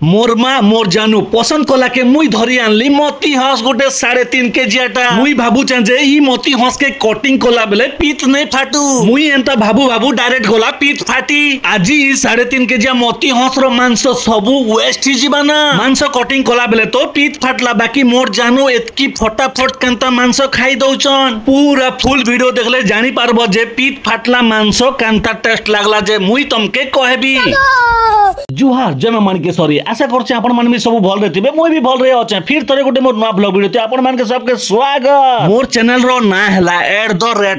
मोर माँ मोर जानू पसंद कला के मुई धरी आनली मोती हंस गोटे 3.5 केजियाटा मुई भाबू जे ई मोती हंस के कटिंग कला बेले पीत नहीं फाटू मुई एंता भाबू भाबू डायरेक्ट गला पीत फाटी आज ई 3.5 केजिया मोती हंस रो मांस सबू वेस्ट ही जीवा ना मांस कटिंग कला बेले तो पीत फाटला बाकी मोर जानू एतकी फटाफट केंता मांस खाई दउचन पूरा फुल वीडियो देखले जानी पारबो जे पीत फाटला मांस केंता टेस्ट लागला जे मुई तुमके कहबी जुहार जय माणिकेश्वरी आशा करछे आपण मन भी सब भल रहथिबे मोय भी भल रहे अछि फिर तोरे गोटे मोर नवा ब्लॉग वीडियो ते आपण मन के सबके स्वागत मोर चैनल रो ना हला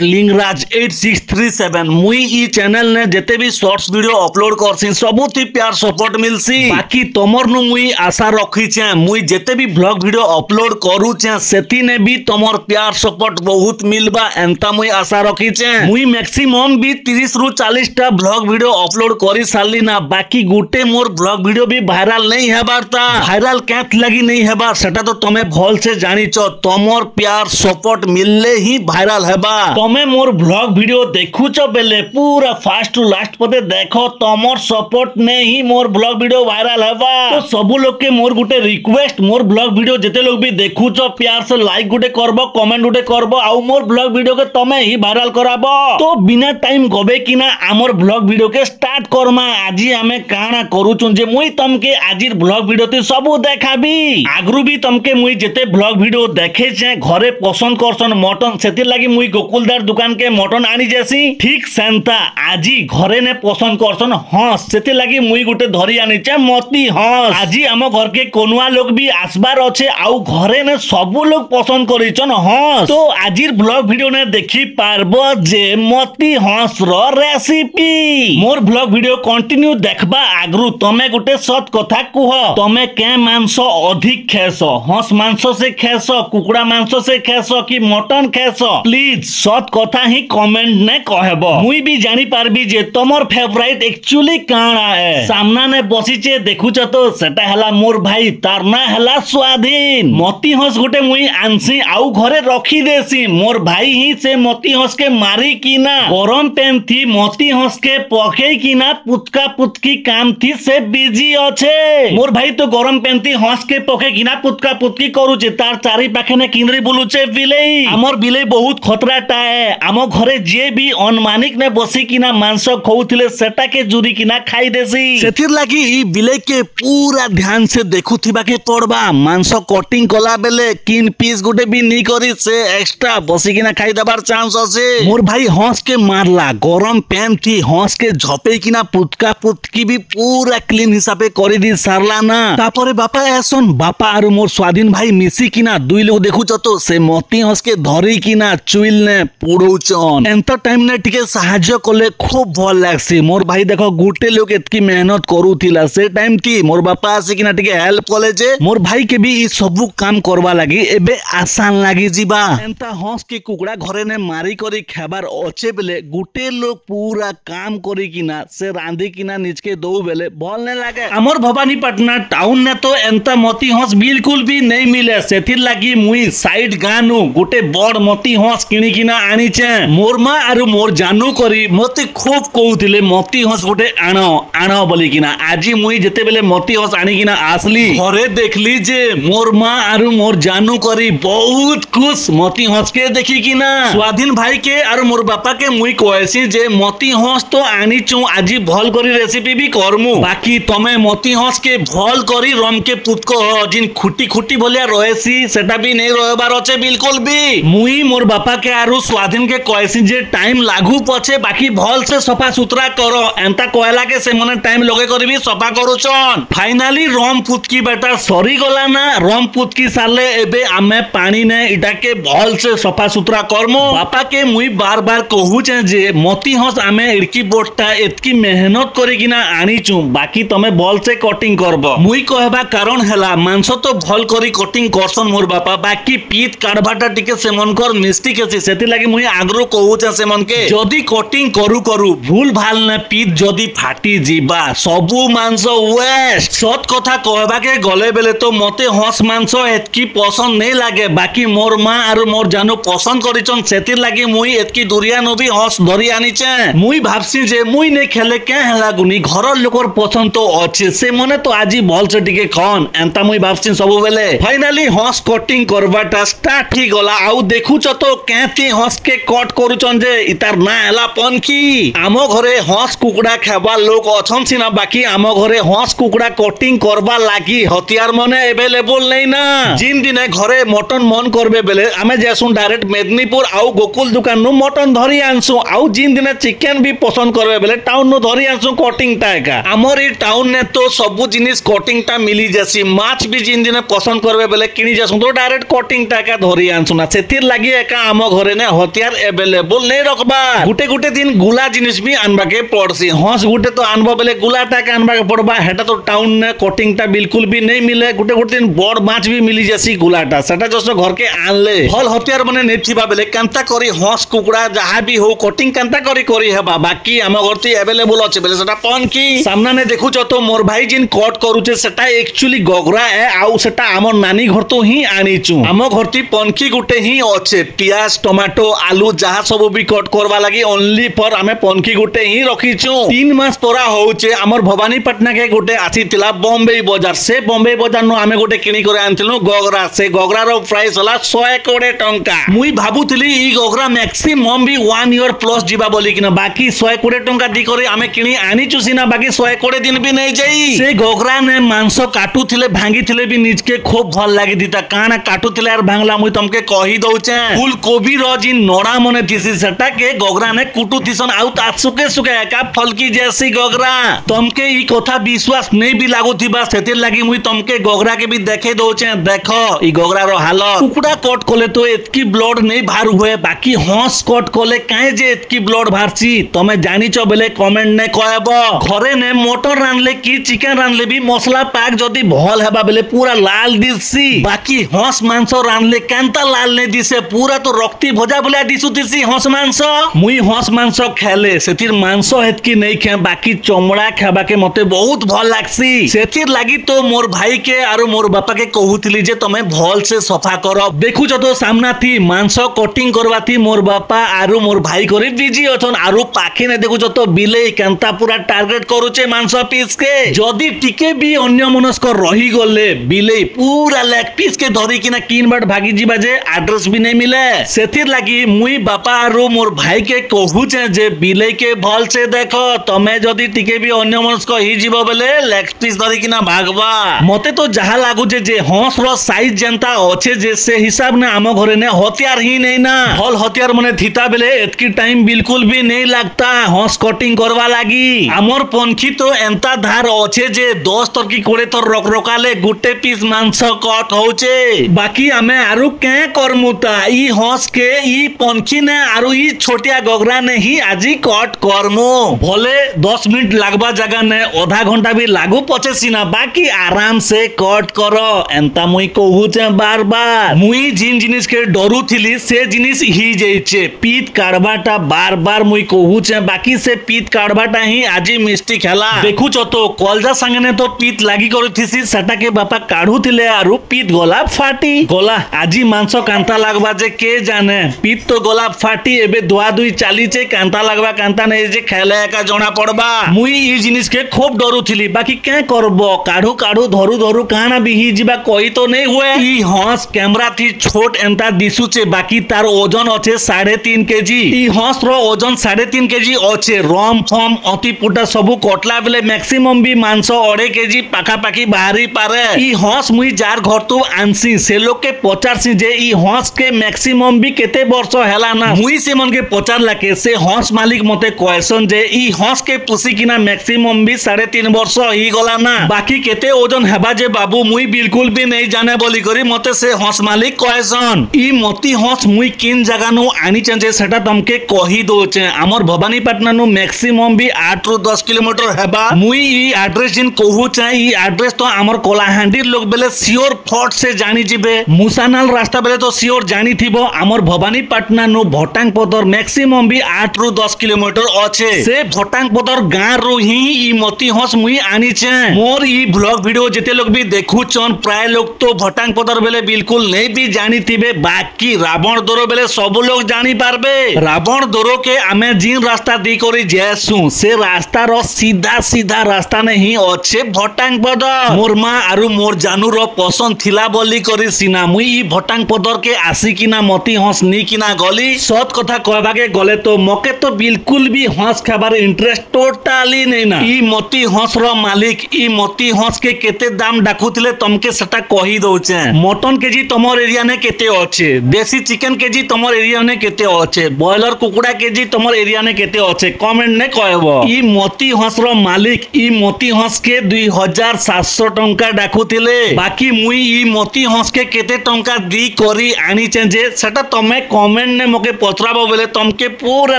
@लिंगराज8637 मुई ई चैनल ने जते भी शॉर्ट्स वीडियो अपलोड करसी सबुती प्यार सपोर्ट मिलसी बाकी तमर नु मुई आशा रखी छे मुई जते भी ब्लॉग वीडियो अपलोड करू छे सेती ने भी तमर प्यार सपोर्ट बहुत मिलबा एंता मुई आशा रखी छे मुई मैक्सिमम भी 30 रु 40 टा ब्लॉग वीडियो अपलोड करी सारली ना बाकी गुटे मोर ब्लॉग वीडियो भी वायरल नहीं हेबार ता वायरल कैत लगी नहीं हेबार सेटा तो तमे भल से जानिचो तमर प्यार सपोर्ट मिलले ही वायरल हेबा तमे मोर ब्लॉग वीडियो देखुचो बेले पूरा फास्ट टू लास्ट पदे देखो तमर सपोर्ट ने ही मोर ब्लॉग वीडियो वायरल हेबा तो सबु लोग के मोर गुटे रिक्वेस्ट मोर ब्लॉग वीडियो जते लोग भी देखुचो प्यार से लाइक गुटे करबो कमेंट गुटे करबो आ मोर ब्लॉग वीडियो के तमे ही वायरल कराबो तो बिना टाइम गबे किना आमर ब्लॉग वीडियो के स्टार्ट करमा आजी हमें काना करूचुन जे मुई तमके आजिर ब्लॉग वीडियो ते सबु देखाबी आगरु भी तमके मुई जेते ब्लॉग वीडियो देखे छे घरे पसंद करसन मटन सेति लागि मुई गोकुलदार दुकान के मटन आनी जेसी ठीक सेंता आजी घरे ने पसंद करसन हंस सेति लागि मुई गुटे धरी आनी छे मोती हंस आजी हम घर के कोनुआ लोग भी आसबार अछि आउ घरे ने सबु लोग पसंद करिचन हंस तो आजिर ब्लॉग वीडियो ने देखि पारबो जे मोती हंस रो रेसिपी मोर ब्लॉग वीडियो कंटिन्यू देखबा आगरु तमे गुटे सत कथा कुह तमे के मांस अधिक खेस हंस मांस से खेस कुकुड़ा मांस से खेस कि मटन खेस प्लीज सत कथा ही कमेंट ने कहबो मुई भी जानी पारबी जे तमर फेवरेट एक्चुअली काना है सामना ने बसिचे देखुच तो सेटा हला मोर भाई तार ना हला स्वाधीन मोती हंस गुटे मुई आनसी आउ घरे रखी देसी मोर भाई ही से मोती हंस के मारी किना गरम पेन थी मोती हंस के पके किना पुतका पुतकी काम थी से बिजी अच्छे मोर भाई तो गरम पेंती हंस के पके किना पुतका पुतकी करूचे तार चारी पाखे ने किंद्री बुलुचे बिलेई हमर बिलेई बहुत खतराटा है आम घरे जे भी अनमानिक ने बसी किना मांस खौथिले सेटा के जुरी किना खाई देसी सेथिर लागि ई बिलेई के पूरा ध्यान से देखुथिबा के पड़बा मांस कटिंग कला बेले किन पीस गुटे भी नी करी से एक्स्ट्रा बसी किना खाई देबार चांस আছে मोर भाई हंस के मारला गरम पेन थी हंस के झपे किना पुतका पुतकी भी पूरा क्लीन हिसाबे करी दी सारला ना तापरे बापा एसन बापा आरु मोर स्वाधीन भाई मिसी किना दुई लोग देखुच तो से मोती हंस के धरी किना चुइल ने पुडौचन एंता टाइम ने टिके सहाय्य कले खूब भल लागसी मोर भाई देखो गुटे लोग एतकी मेहनत करूथिला से टाइम थी मोर बापा आसे किना टिके हेल्प कले जे मोर भाई के भी ई सब काम करवा लागि एबे आसान लागि जीबा एंता हंस के कुकुड़ा घरे ने मारी करी खाबार ओचे बेले गुटे लोग पूरा काम करी किना से रांधी किना निज के दो बेले भल ने लागे हमर भवानीपटना टाउन ने तो एंता मोती हंस बिल्कुल भी नहीं मिले सेथिर लागि मुई साइड गानु गुटे बड़ मोती हंस किनी किना आनी छे मोर मां आरु मोर जानू करी मते खूब कहउथिले मोती हंस गुटे आनो आनो बोली किना आजी मुई जते बेले मोती हंस आनी किना आसली घरे देखली जे मोर मां आरु मोर जानू करी बहुत खुश मोती हंस के देखी किना स्वाधीन भाई के आरु मोर बापा के मुई कहसी जे मोती हंस तो आनी छु आजी भल करी रेसिपी भी करमु बाकी तमे मोती हंस के भल करी रम के पुतको जिन खुटी खुटी बोलिया रहेसी सेटा भी नहीं रहबार अछि बिल्कुल भी मुई मोर बापा के आरु स्वाधीन के कहसी जे टाइम लागू पछे बाकी भल से सफा सुथरा करो एंता कहला के से मने टाइम लगे करी भी सफा करूचन फाइनली रम पुतकी बेटा सरी गला ना रम पुतकी साले एबे आमे पानी ने इटा के भल से सफा सुथरा करमु बापा के मुई बार बार कहू छे जे मोती हंस आमे इडकी बोटटा एतकी मेहनत करी किना आनी छु बाकी तमे भल से कटिंग करबो मुई कहबा कारण हला मांस तो भल करी कटिंग करसन मोर बापा बाकी पीत काढबाटा टिके सेमनकर मिस्टेक अछि सेति लागि मुई आग्रो कहू छे सेमन के जदी कटिंग करू करू भूल भाल ने पीत जदी फाटी जीबा सबु मांस वेस्ट सत कथा कहबा के गले बेले तो मते हंस मांस एतकी पसंद नहीं लागे बाकी मोर मां आरु मोर जानू पसंद करिचन सेति लागि मुई एतकी दुरिया नो भी हंस धरी आनी छे मुई भाबसी जे मुई ने खेले के हला गुनी घर लोकर पसंद तो अछि से मने तो आज भल से टिके खन एंता मुई भाबसिन सब बेले फाइनली हंस कटिंग करवाटा स्टार्ट ही गला आउ देखुच तो केती हंस के कट करूचन जे इतार ना हला पनखी आम घरे हंस कुकुड़ा खाबा लोग अछन सिना बाकी आम घरे हंस कुकुड़ा कटिंग करबा लागी हथियार मने अवेलेबल नहीं ना जिन दिने घरे मटन मन करबे बेले आमे जेसुन डायरेक्ट मेदिनीपुर आउ गोकुल दुकान नु मटन धरी आनसु आउ जिन दिने चिकन भी पसंद करबे बेले टाउन नु धरी आनसु कटिंग टा का हमर ई टाउन ने तो सब जिनिस कटिंग टा मिली जासी माछ भी जिन दिने पसंद करबे बेले किनी जासु तो डायरेक्ट कटिंग टा का धरी आनसु ना सेतिर लागि एका आम घरे ने हथियार अवेलेबल नहीं रखबा गुटे गुटे दिन गुला जिनिस भी आनबा के पड़सी हंस गुटे तो आनबा बेले गुला टा के आनबा के पड़बा हेटा तो टाउन ने कटिंग टा बिल्कुल भी नहीं मिले गुटे गुटे दिन बड़ माछ भी मिली जासी गुलाटा सेटा जस्ट घर के आनले हल हथियार मने नेथिबा बेले कांता करी हंस कुकुड़ा जहा भी हो कटिंग कांता करी हेबा बाकी हम घरती अवेलेबल अछि बेले सेटा पन की सामना ने देखुच तो मोर भाई जिन कट करूचे सेटा एक्चुअली गगरा है आउ सेटा हमर नानी घर तो ही आनीचु हम घरती पनखी गुटे ही अच्छे प्याज टमाटो आलू जहा सब भी कट करवा लगी ओनली फॉर हमें पनखी गुटे ही रखीचु 3 मास परा होउचे हमर भवानीपटना के गुटे आसीतिला बॉम्बे बाजार से बॉम्बे बाजार नो हमें गुटे किनी करे आनथिलु गगरा से गगरा रो प्राइस होला 120 टंका मुई भाबुतली ई गगरा मैक्सिमम भी 1 ईयर प्लस जीवा बोली किना बाकी 120 टंका दी करे हमें किनी आनीचु सिना बाकी 120 दिन भी नहीं जाई से गगरा ने मांस काटू थिले भांगी थिले भी निज के खूब भल लागी दीता काना काटू थिले यार भांगला मुई तमके कहि दउचे फुल कोबी रो जिन नोड़ा मने थिसी सेटा के गगरा ने कुटू थिसन आउ ता सुके सुके का फलकी जैसी गगरा तमके ई कथा विश्वास नहीं भी लागू थिबा सेतिर लागि मुई तमके गगरा के भी देखे दउचे देखो ई गगरा रो हालत कुकुड़ा कट कोले तो एतकी ब्लड नहीं बाहर हुए बाकी हंस कट कोले काहे जे एतकी ब्लड बाहरसी तमे जानिचो बेले कमेंट ने कहबो घरे ने मटन रानले की चिकन रानले भी मसला पाक जदी भल हेबा बेले पूरा लाल दिससी बाकी हंस मांस रानले कांता लाल ने दिसे पूरा तो रक्ती भजा बुला दिसुतिसी हंस मांस मुई हंस मांस खेले सेतिर मांस हेतकी नहीं खे बाकी चमड़ा खाबा के मते बहुत भल लागसी सेतिर लागि तो मोर भाई के आरो मोर बापा के कहूतिली जे तमे भल से सफा करो देखु तो सामना थी मांस कटिंग करवा थी मोर बापा आरो मोर भाई करे बिजी अछन आरो पाखे ने देखु तो बिले कांता पूरा टारगेट करूचे मांस पीस के जदी टिके भी अन्य मनस्क रही गले बिले पूरा लेग पीस के धरी किना किन बाट भागी जीवा जे एड्रेस भी नहीं मिले सेतिर लागि मुई बापा आरो मोर भाई के कहूचे जे बिले के भल से देखो तमे जदी टिके भी अन्य मनस्क ही जीवो बेले लेग पीस धरी किना भागवा मते तो जहा लागु जे हंस रो साइज जनता अच्छे जे से हिसाब ने आम घरे ने हथियार ही नहीं ना हल हथियार मने थीता बेले एतकी टाइम बिल्कुल भी नहीं लगता हंस कटिंग करवा लागी आमर पनखी तो एंता धार अच्छे जे 10 तर की 20 तर रक रकाले गुटे पीस मांस कट होचे बाकी हमें आरु के करमुता ई हंस के ई पनखी ने आरु ई छोटिया गगरा ने ही आजी कट करमु भले 10 मिनट लागबा जगह ने आधा घंटा भी लागू पचे सीना बाकी आराम से कट करो एंता मुई कहूचे बार बार मुई जिन जिनिस के डरू थिली से जिनिस ही जेचे पीत काढ़बाटा बार बार मुई कहूचे बाकी से पीत काढ़बाटा ही आजी मिस्टी खेला देखु तो कलजा संगे ने तो पीत लागी करिथिसी सेटा के बापा काढ़ू थिले आरु पीत गला फाटी गला आजी मांस कांता लागबा जे के जाने पीत तो गला फाटी एबे दुआ दुई चालीचे कांता लागबा कांता नै जे खेले का जणा पड़बा मुई ई जिनिस के खूब डरू थिली बाकी के करबो काढ़ू काढ़ू धरू धरू काना भी ही जीवा कोई तो नहीं हुए ई हंस कैमरा थी छोट एंता दिसुचे बाकी तार ओजन अच्छे 3.5 केजी ई हंस रो ओजन 3.5 केजी अच्छे रम फम अति पुटा सबु कटला बेले मैक्सिमम भी मांस 2.5 केजी पाखा पाखी बाहरी पारे ई हंस मुई जार घर तो आनसी से लोग के पचारसी जे ई हंस के मैक्सिमम भी केते वर्ष हेला ना मुई से मन के पचार लाके से हंस मालिक मते क्वेश्चन जे ई हंस के पुसी किना मैक्सिमम भी 3.5 वर्ष ही गला ना बाकी केते ओजन हेबा जे बाबू मुई बिल्कुल भी नहीं जाने बोली करी मते से हंस मालिक क्वेश्चन ई मोती हंस मुई किन जगह नु आनी चंजे सेटा तमके कही दोचे हमर भवानीपटना नु मैक्सिमम भी 8 ରୁ 10 किलोमीटर हेबा मुई ई एड्रेस जिन कहू चाहे ई एड्रेस तो हमर कोलाहांडी लोग बेले सियोर फट से जानी जिबे मुसानाल रास्ता बेले तो सियोर जानी थिबो हमर भवानीपटना नु भटांग पदर मैक्सिमम भी 8 ରୁ 10 किलोमीटर अच्छे से भटांग पदर गां रो ही ई मोती हंस मुई आनी चे मोर ई ब्लॉग वीडियो जेते लोग भी देखु चन प्राय लोग तो भटांग पदर बेले बिल्कुल नहीं भी जानी थिबे बाकी रावण दोरो बेले सब लोग जानी पारबे रावण दोरो के आमे जिन रास्ता दी करी जेसु से रास्ता रो सीधा सीधा रास्ता नहीं अच्छे भटांग पदर मोर माँ आरु मोर जानू रो पसंद थिला बोली करी सिना मुई ई भटांग पदर के आसी किना मती हंस नी किना गली सत कथा कहबाके गले तो मके तो बिल्कुल भी हंस खाबार इंटरेस्ट टोटाली नहीं ना ई मती हंस रो मालिक ई मती हंस के केते दाम डाकुथिले तमके सेटा कही दउचे मटन केजी तमर एरिया ने केते अच्छे देसी चिकन केजी तमर एरिया ने केते अच्छे बॉयलर कुकुड़ा केजी तमर एरिया ने केते अच्छे कमेंट ने कहबो ई मती हंस रो मालिक ई मती हंस के 2700 टंका डाकुथिले बाकी मुई ई मती हंस के केते टंका दी करी आनी जे सेटा तमे कमेंट ने मके पचराबो बेले तमके पूरा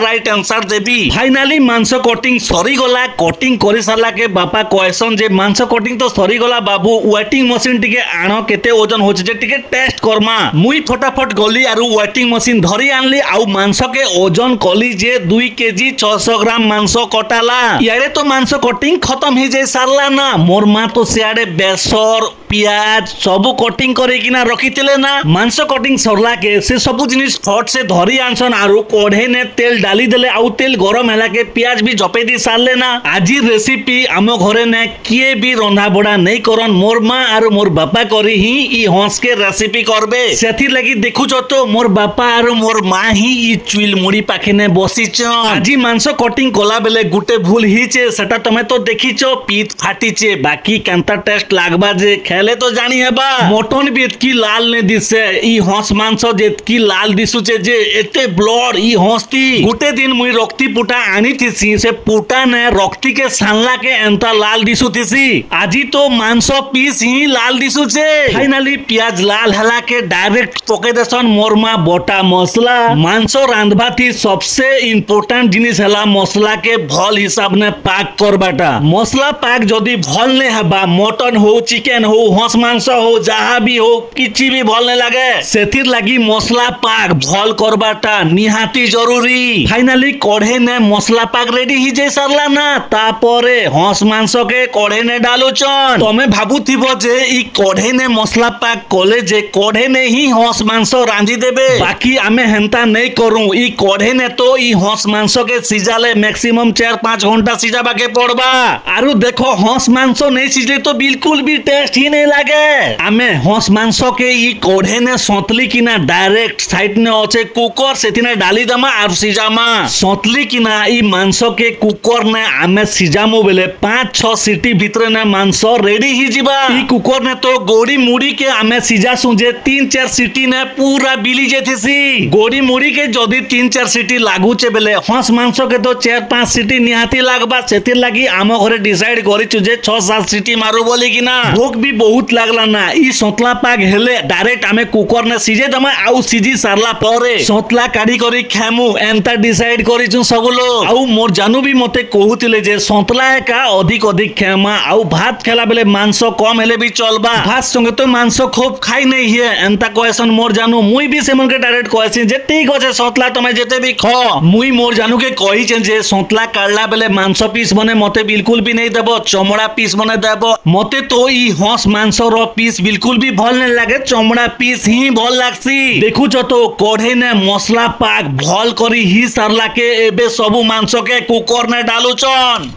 राइट आंसर देबी फाइनली मांस कटिंग सरी गला कटिंग करि सारला के बापा कहसन जे मांस कटिंग तो सरी गला बाबू वेटिंग मशीन टिके आनो केते ओजन होचे जे टिके टेस्ट करमा मुई फटाफट गली आरु वेटिंग मशीन धरी आनली आउ मांस के ओजन कली जे 2 केजी 600 ग्राम मांस कटाला यारे तो मांस कटिंग खत्म ही जाय सारला ना मोर मां तो सियाडे बेसर प्याज सबु कटिंग करे किना रखितिले ना मांस कटिंग सरला के से सबु जिनिस फट से धरी आनसन आरु कोढ़े ने तेल डाली देले आउ तेल गरम होला के प्याज भी जपे दी सारले ना आजी रेसिपी आमो घरे ने किए भी रंधा बड़ा नहीं करन मोर मां आरु मोर बापा करी ही ई हंस के रेसिपी करबे सेथि लागि देखुछ तो मोर बापा आरु मोर मां ही ई चुइल मुड़ी पाखे ने बसिछ आजी मांस कटिंग कोला बेले गुटे भूल हिचे सेटा तमे तो देखिछो पीत फाटिचे बाकी कांता टेस्ट लागबा जे खेले तो जानी हेबा मटन भी एतकी लाल ने दिसे ई हंस मांस जेतकी लाल दिसुचे जे एते ब्लड ई हंसती गुटे दिन मुई रक्ति पुटा आनी थिसी से पुटा ने रक्ति के सानला के एंता लाल दिसुथिसी आजी तो मांस पीस ही लाल दिसुचे फाइनली प्याज लाल हला के डायरेक्ट पके देसन मोरमा बटा मसला मांस रांधबा थी सबसे इंपोर्टेंट जिनिस हला मसला के भल हिसाब ने पाक करबाटा मसला पाक जदी भल ने हबा मटन हो चिकन हो हंस मांस हो जहा भी हो किछि भी भल ने लागे सेथिर लागि मसला पाक भल करबाटा निहाती जरूरी फाइनली कढ़े ने मसला पाक रेडी ही जे सरला ना तापरे हंस मांस के कढ़े ने डालुचन तमे भाबुथिबो जे ई कढ़े ने मसला पाक कोले जे कढ़े ने ही हंस मांस रांधी देबे बाकी आमे हेंता नहीं करू ई कढ़े ने तो ई हंस मांस के सिजाले मैक्सिमम 4-5 घंटा सिजाबा के पड़बा आरु देखो हंस मांस नहीं सिजे तो बिल्कुल भी टेस्ट ही नहीं लागे आमे हंस मांस के ई कढ़े ने सतली किना डायरेक्ट साइड ने अच्छे कुकर सेथिने डाली दमा आरु सिजामा सतली किना ई मांस के कुकर ने आमे सिजामो बेले 5-6 सीटी भितरे ने मांस रेडी ही जिबा ई कुकर ने तो गोड़ी मुड़ी के आमे सिजा सुजे 3-4 सीटी ने पूरा बिली जेथिसी गोड़ी मुड़ी के जदी 3-4 सीटी लागुचे बेले हंस मांस के तो 4-5 सीटी निहाती लागबा सेथिर लागि आम घरे डिसाइड करिछु जे 6-7 सीटी मारू बोली किना भूख भी बहुत लागला ना ई सतला पाक हेले डायरेक्ट आमे कुकर ने सिजे दमा आउ सिजी सारला परे सतला काडी करी खामु एंता डिसाइड करिछु सब लोग आउ मोर जानू भी मते कहूतिले जे सतला का अधिक खामा आउ भात खेला बेले मांस कम हेले भी चलबा भात संगे तो मांस खूब खाई नहीं है एंता कहसन मोर जानू मुई भी सेमन के डायरेक्ट कहसी जे ठीक होचे सतला तमे जेते भी ख मुई मोर जानू के कहि छे जे सतला काडला बेले मांस पीस बने मते बिल्कुल भी नहीं देबो चमड़ा पीस बने देबो मते तो ई हंस मांस रो पीस बिल्कुल भी भल नहीं लागे चमड़ा पीस ही भल लागसी देखुछ तो कढ़े ने मसला पाक भल करी ही सारला के एबे सबु मांस के कुकर ने डालुचन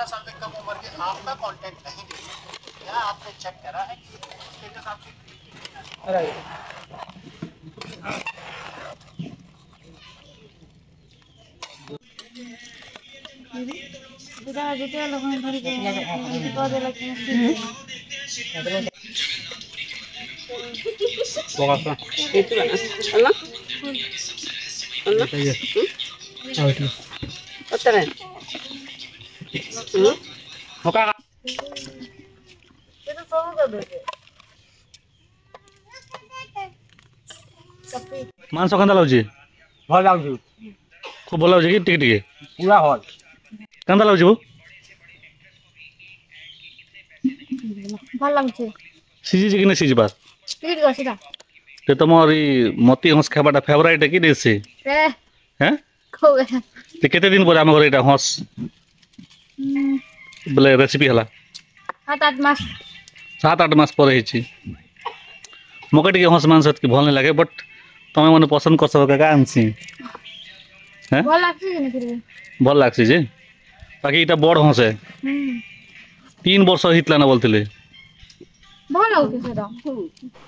साल से कम उम्र के आपका कांटेक्ट नहीं दे सकते क्या आपने चेक करा है कि स्टेटस आपकी Kita gitu loh kan hari ini kita ada lagi Bokapnya. Itu kan Allah. Allah. Iya. Oh itu. Otak. Muka. ମାଂସ କେନ୍ତା ଲାଗୁଛି? ଭଲ ଲାଗୁଛି ଖୁବ୍ ଭଲ ଲାଗୁଛି କି ଟିକେ ଟିକେ ପୁରା ଭଲ କେନ୍ତା ଲାଗୁଛି ବୋ? ଭଲ ଲାଗୁଛି ସିଝିଛି କି ନା ସିଝିବା? ଟିକେ ଟିକେ ଅଛି ते तुमर मती हंस खाबाटा फेवरेट कि देसी हैं खोवे ते केते दिन पर हम घर एटा हंस बोले रेसिपी हला 7-8 मास 7-8 मास पर हेछि मके टिके हंस मांस के भल नहीं लागे बट तमे मने पसंद कर सब का आनसी हैं भल लागछि कि फिर भल लागछि जे बाकी एटा बड़ हंस है 3 वर्ष हितला न बोलथिले भल लागछि सेटा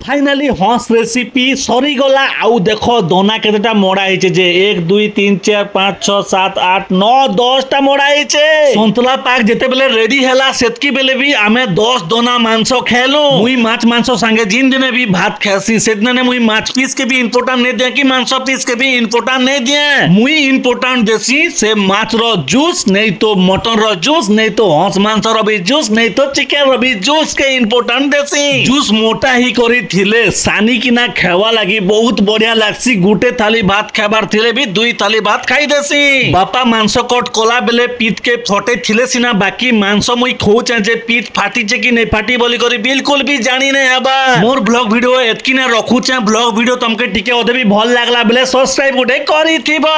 फाइनली हंस रेसिपी सरी गला आउ देखो दोना केतेटा मोड़ा हिचे जे 1 2 3 4 5 6 7 8 9 10 टा मोड़ा हिचे संतला पाक जेते बेले रेडी हैला सेतकी बेले भी आमे 10 दोना मांसो खेलु मुई माछ मांसो संगे जिन दिने भी भात खासी सेदिने ने मुई माछ पीस के भी इंपोर्टेंट नहीं दे कि मांस पीस के भी इंपोर्टेंट नहीं दे मुई इंपोर्टेंट देसी से माछ रो जूस नहीं तो मटन रो जूस नहीं तो हंस मांस रो भी जूस नहीं तो चिकन रो भी जूस के इंपोर्टेंट देसी जूस मोटा ही करी थिले सानी की ना खेवा लगी बहुत बढ़िया लागसी गुटे थाली भात खाबार थिले भी 2 थाली भात खाई देसी बापा मांस कट कोला बेले पीत के फटे थिले सिना बाकी मांस मुई खोचे जे पीत फाटी जे कि नहीं फाटी बोली करी बिल्कुल भी जानी नहीं हबा मोर ब्लॉग वीडियो एतकी ना रखुचे ब्लॉग वीडियो तुमके टिके ओदे भी भल लागला बेले सब्सक्राइब गुटे करी थिबा।